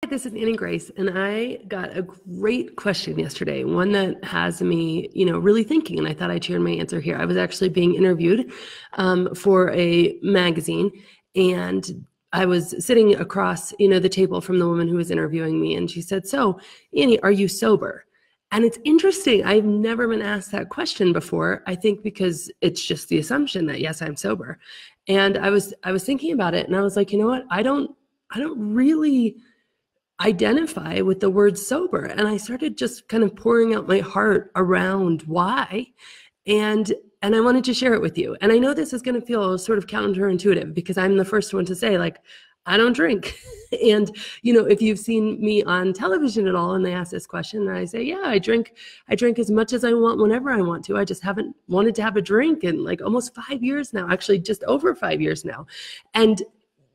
This is Annie Grace, and I got a great question yesterday, one that has me, really thinking, and I thought I'd share my answer here. I was actually being interviewed for a magazine, and I was sitting across, the table from the woman who was interviewing me, and she said, "So, Annie, are you sober?" And it's interesting. I've never been asked that question before. I think because it's just the assumption that yes, I'm sober. And I was thinking about it, and I was like, you know what? I don't really identify with the word sober. And I started just kind of pouring out my heart around why. And I wanted to share it with you. And I know this is going to feel sort of counterintuitive because I'm the first one to say, like, I don't drink. And, if you've seen me on television at all and they ask this question, and I say, yeah, I drink as much as I want whenever I want to. I just haven't wanted to have a drink in like almost 5 years now, actually just over 5 years now. And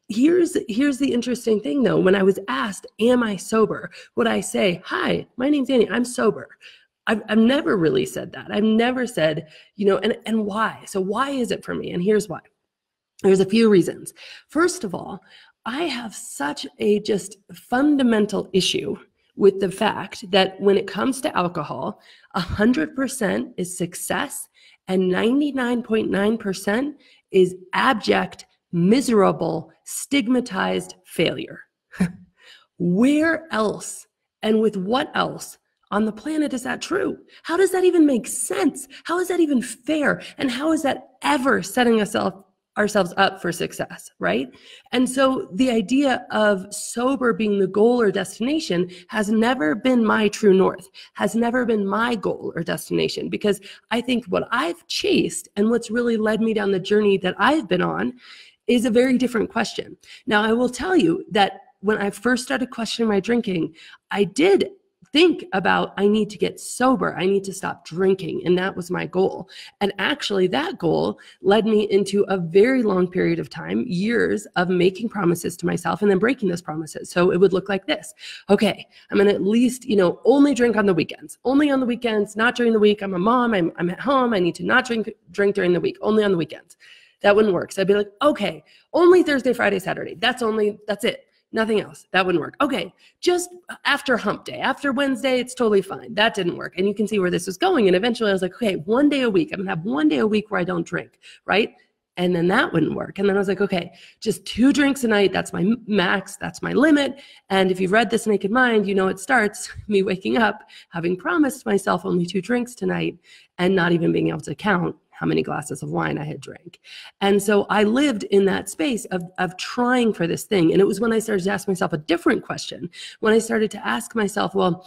here's the interesting thing, though. When I was asked, am I sober, would I say, hi, my name's Annie, I'm sober? I've never really said that. I've never said, and why? So why is it for me? And here's why. There's a few reasons. First of all, I have such a just fundamental issue with the fact that when it comes to alcohol, 100% is success and 99.9% is abject, miserable, stigmatized failure. Where else and with what else on the planet is that true? How does that even make sense? How is that even fair? And how is that ever setting ourselves up for success, right? And so the idea of sober being the goal or destination has never been my true north, has never been my goal or destination, because I think what I've chased and what's really led me down the journey that I've been on is a very different question. Now, I will tell you that when I first started questioning my drinking, I did think about, I need to get sober. I need to stop drinking. And that was my goal. And actually that goal led me into a very long period of time, years of making promises to myself and then breaking those promises. So it would look like this. Okay, I'm going to at least, only drink on the weekends, only on the weekends, not during the week. I'm a mom. I'm at home. I need to not drink during the week, only on the weekends. That wouldn't work. So I'd be like, okay, only Thursday, Friday, Saturday. That's it. Nothing else. That wouldn't work. Okay, just after hump day, after Wednesday, it's totally fine. That didn't work. And you can see where this was going. And eventually I was like, okay, 1 day a week. I'm gonna have 1 day a week where I don't drink, right? And then that wouldn't work. And then I was like, okay, just 2 drinks a night. That's my max. That's my limit. And if you've read This Naked Mind, it starts me waking up, having promised myself only 2 drinks tonight and not even being able to count how many glasses of wine I had drank. And so I lived in that space of trying for this thing. And it was when I started to ask myself a different question, when I started to ask myself, well,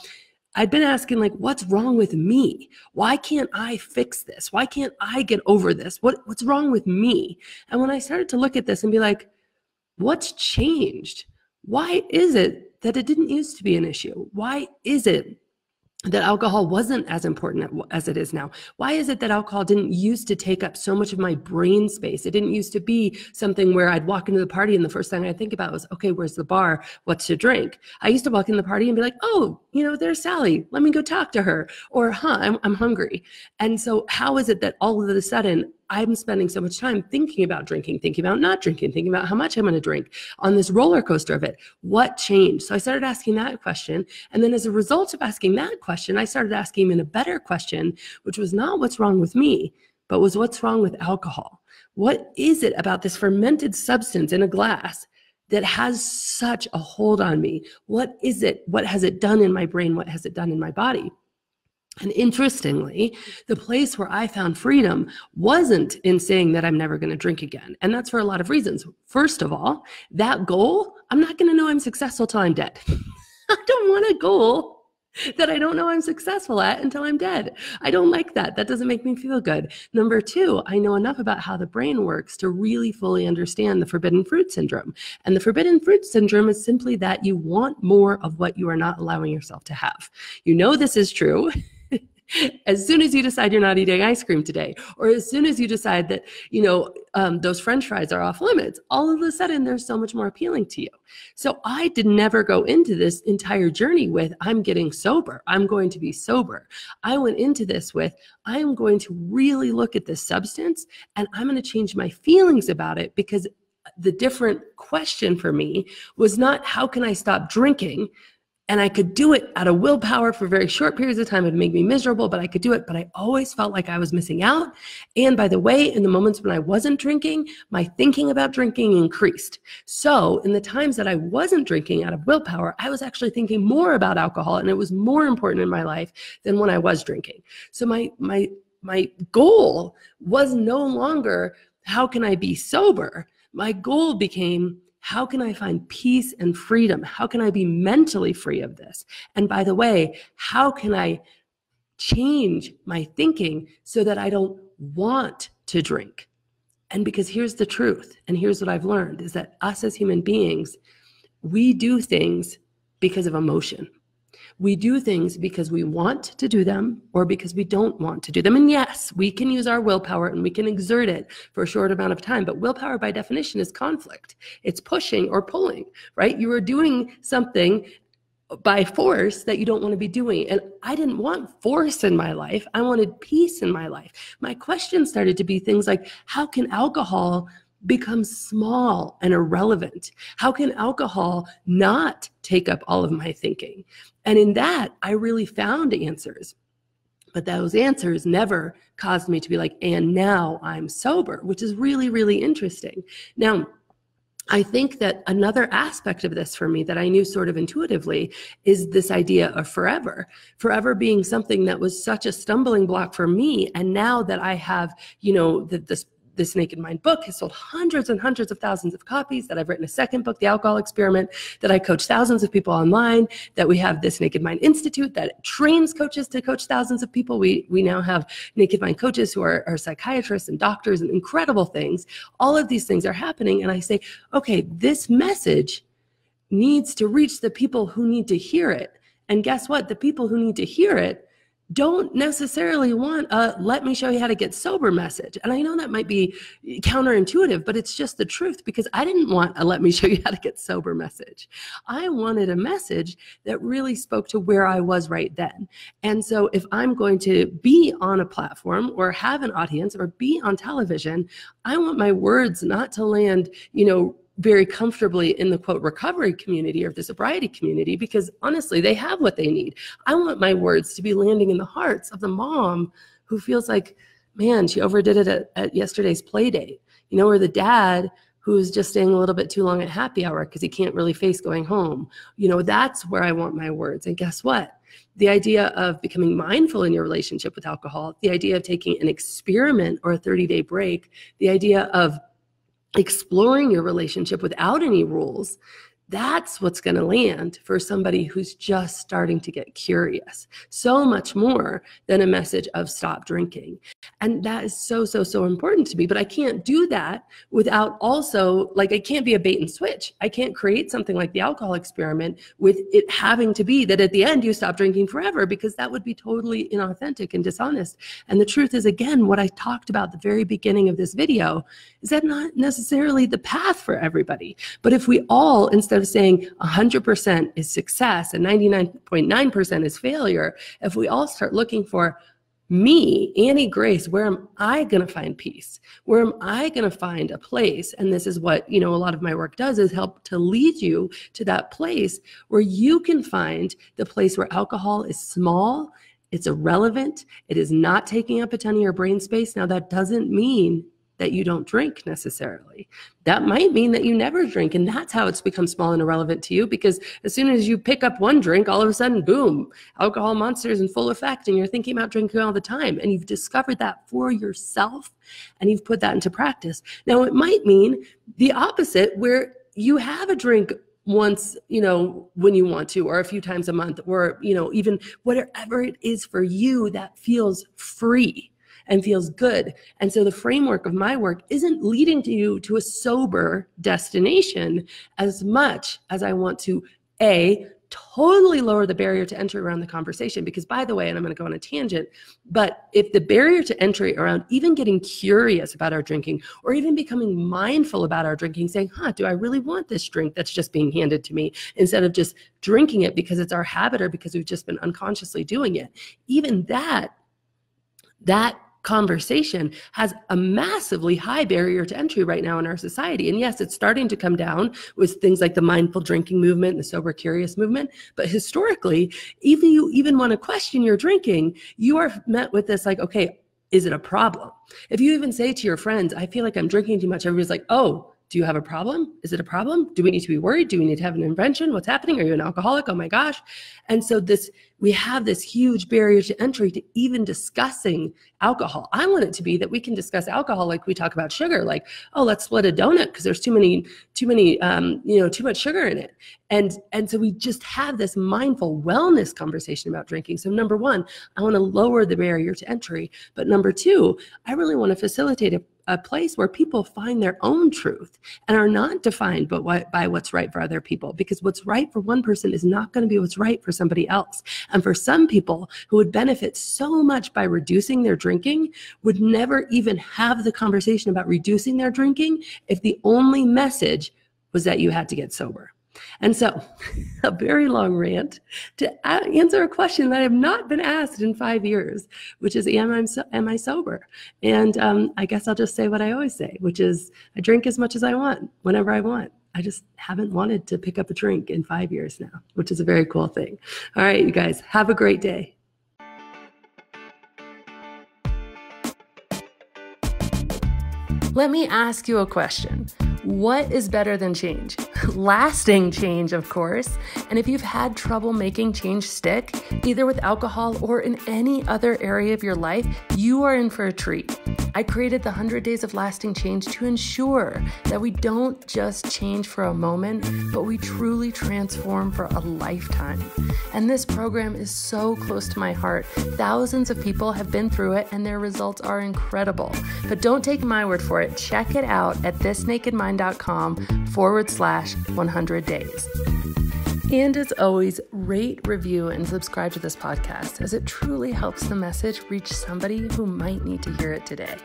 I'd been asking, like, what's wrong with me? Why can't I fix this? Why can't I get over this? What's wrong with me? And when I started to look at this and be like, what's changed? Why is it that it didn't used to be an issue? Why is it that alcohol wasn't as important as it is now? Why is it that alcohol didn't used to take up so much of my brain space? It didn't used to be something where I'd walk into the party and the first thing I'd think about was, okay, where's the bar? What's to drink? I used to walk in the party and be like, oh, there's Sally. Let me go talk to her. Or, I'm hungry. And so how is it that all of a sudden I'm spending so much time thinking about drinking, thinking about not drinking, thinking about how much I'm going to drink on this roller coaster of it? What changed? So I started asking that question. And then as a result of asking that question, I started asking him a better question, which was not what's wrong with me, but was what's wrong with alcohol? What is it about this fermented substance in a glass that has such a hold on me? What is it? What has it done in my brain? What has it done in my body? And interestingly, the place where I found freedom wasn't in saying that I'm never going to drink again. And that's for a lot of reasons. First of all, that goal, I'm not going to know I'm successful till I'm dead. I don't want a goal that I don't know I'm successful at until I'm dead. I don't like that. That doesn't make me feel good. Number 2, I know enough about how the brain works to really fully understand the forbidden fruit syndrome. And the forbidden fruit syndrome is simply that you want more of what you are not allowing yourself to have. This is true. As soon as you decide you're not eating ice cream today, or as soon as you decide that, those French fries are off limits, all of a sudden they're so much more appealing to you. So I did never go into this entire journey with, I'm getting sober. I'm going to be sober. I went into this with, I am going to really look at this substance and I'm going to change my feelings about it, because the different question for me was not how can I stop drinking? And I could do it out of willpower for very short periods of time. It'd make me miserable, but I could do it. But I always felt like I was missing out. And by the way, in the moments when I wasn't drinking, my thinking about drinking increased. So in the times that I wasn't drinking out of willpower, I was actually thinking more about alcohol, and it was more important in my life than when I was drinking. So my goal was no longer, how can I be sober? My goal became, how can I find peace and freedom? How can I be mentally free of this? And by the way, how can I change my thinking so that I don't want to drink? And because here's the truth, and here's what I've learned, is that us as human beings, we do things because of emotion. We do things because we want to do them or because we don't want to do them. And yes, we can use our willpower and we can exert it for a short amount of time, but willpower by definition is conflict. It's pushing or pulling, right? You are doing something by force that you don't want to be doing. And I didn't want force in my life. I wanted peace in my life. My question started to be things like, how can alcohol become small and irrelevant? How can alcohol not take up all of my thinking? And in that, I really found answers. But those answers never caused me to be like, and now I'm sober, which is really, really interesting. Now, I think that another aspect of this for me that I knew sort of intuitively is this idea of forever. Forever being something that was such a stumbling block for me. And now that I have, this Naked Mind book has sold hundreds and hundreds of thousands of copies, that I've written a second book, The Alcohol Experiment, that I coach thousands of people online, that we have this Naked Mind Institute that trains coaches to coach thousands of people. We now have Naked Mind coaches who are psychiatrists and doctors and incredible things. All of these things are happening. And I say, okay, this message needs to reach the people who need to hear it. And guess what? The people who need to hear it don't necessarily want a let me show you how to get sober message. And I know that might be counterintuitive, but it's just the truth, because I didn't want a let me show you how to get sober message. I wanted a message that really spoke to where I was right then. And so if I'm going to be on a platform or have an audience or be on television, I want my words not to land, very comfortably in the quote recovery community or the sobriety community, because honestly, they have what they need. I want my words to be landing in the hearts of the mom who feels like, man, she overdid it at yesterday's play date, or the dad who's just staying a little bit too long at happy hour because he can't really face going home. That's where I want my words. And guess what? The idea of becoming mindful in your relationship with alcohol, the idea of taking an experiment or a 30-day break, the idea of exploring your relationship without any rules, that's what's going to land for somebody who's just starting to get curious. So much more than a message of stop drinking. And that is so, so, so important to me. But I can't do that without also, I can't be a bait and switch. I can't create something like The Alcohol Experiment with it having to be that at the end you stop drinking forever, because that would be totally inauthentic and dishonest. And the truth is, again, what I talked about at the very beginning of this video is that not necessarily the path for everybody. But if we all, instead of saying 100% is success and 99.9% is failure, if we all start looking for me, Annie Grace, where am I going to find peace? Where am I going to find a place? And this is what, a lot of my work does, is help to lead you to that place where you can find the place where alcohol is small, it's irrelevant, it is not taking up a ton of your brain space. Now, that doesn't mean that you don't drink necessarily. That might mean that you never drink, and that's how it's become small and irrelevant to you, because as soon as you pick up one drink, all of a sudden, boom, alcohol monster is in full effect, and you're thinking about drinking all the time, and you've discovered that for yourself, and you've put that into practice. Now, it might mean the opposite, where you have a drink once, when you want to, or a few times a month, or, even whatever it is for you that feels free and feels good. And so the framework of my work isn't leading you to a sober destination as much as I want to, totally lower the barrier to entry around the conversation. Because by the way, and I'm going to go on a tangent, but if the barrier to entry around even getting curious about our drinking, or even becoming mindful about our drinking, saying, do I really want this drink that's just being handed to me, instead of just drinking it because it's our habit or because we've just been unconsciously doing it, even that conversation has a massively high barrier to entry right now in our society. And yes, it's starting to come down with things like the mindful drinking movement, the sober curious movement. But historically, if you even want to question your drinking, you are met with this like, okay, is it a problem? If you even say to your friends, I feel like I'm drinking too much, everybody's like, oh, do you have a problem? Is it a problem? Do we need to be worried? Do we need to have an intervention? What's happening? Are you an alcoholic? Oh my gosh. And so we have this huge barrier to entry to even discussing alcohol. I want it to be that we can discuss alcohol like we talk about sugar, like, oh, let's split a donut because there's too much sugar in it. And so we just have this mindful wellness conversation about drinking. So number one, I want to lower the barrier to entry. But number two, I really want to facilitate a place where people find their own truth and are not defined by what's right for other people, because what's right for one person is not going to be what's right for somebody else. And for some people who would benefit so much by reducing their drinking would never even have the conversation about reducing their drinking if the only message was that you had to get sober. And so a very long rant to answer a question that I have not been asked in 5 years, which is, am I sober? And I guess I'll just say what I always say, which is I drink as much as I want, whenever I want. I just haven't wanted to pick up a drink in 5 years now, which is a very cool thing. All right, you guys, have a great day. Let me ask you a question. What is better than change? Lasting change, of course. And if you've had trouble making change stick, either with alcohol or in any other area of your life, you are in for a treat. I created the 100 Days of Lasting Change to ensure that we don't just change for a moment, but we truly transform for a lifetime. And this program is so close to my heart. Thousands of people have been through it and their results are incredible. But don't take my word for it. Check it out at thisnakedmind.com/100 days. And as always, rate, review, and subscribe to this podcast, as it truly helps the message reach somebody who might need to hear it today.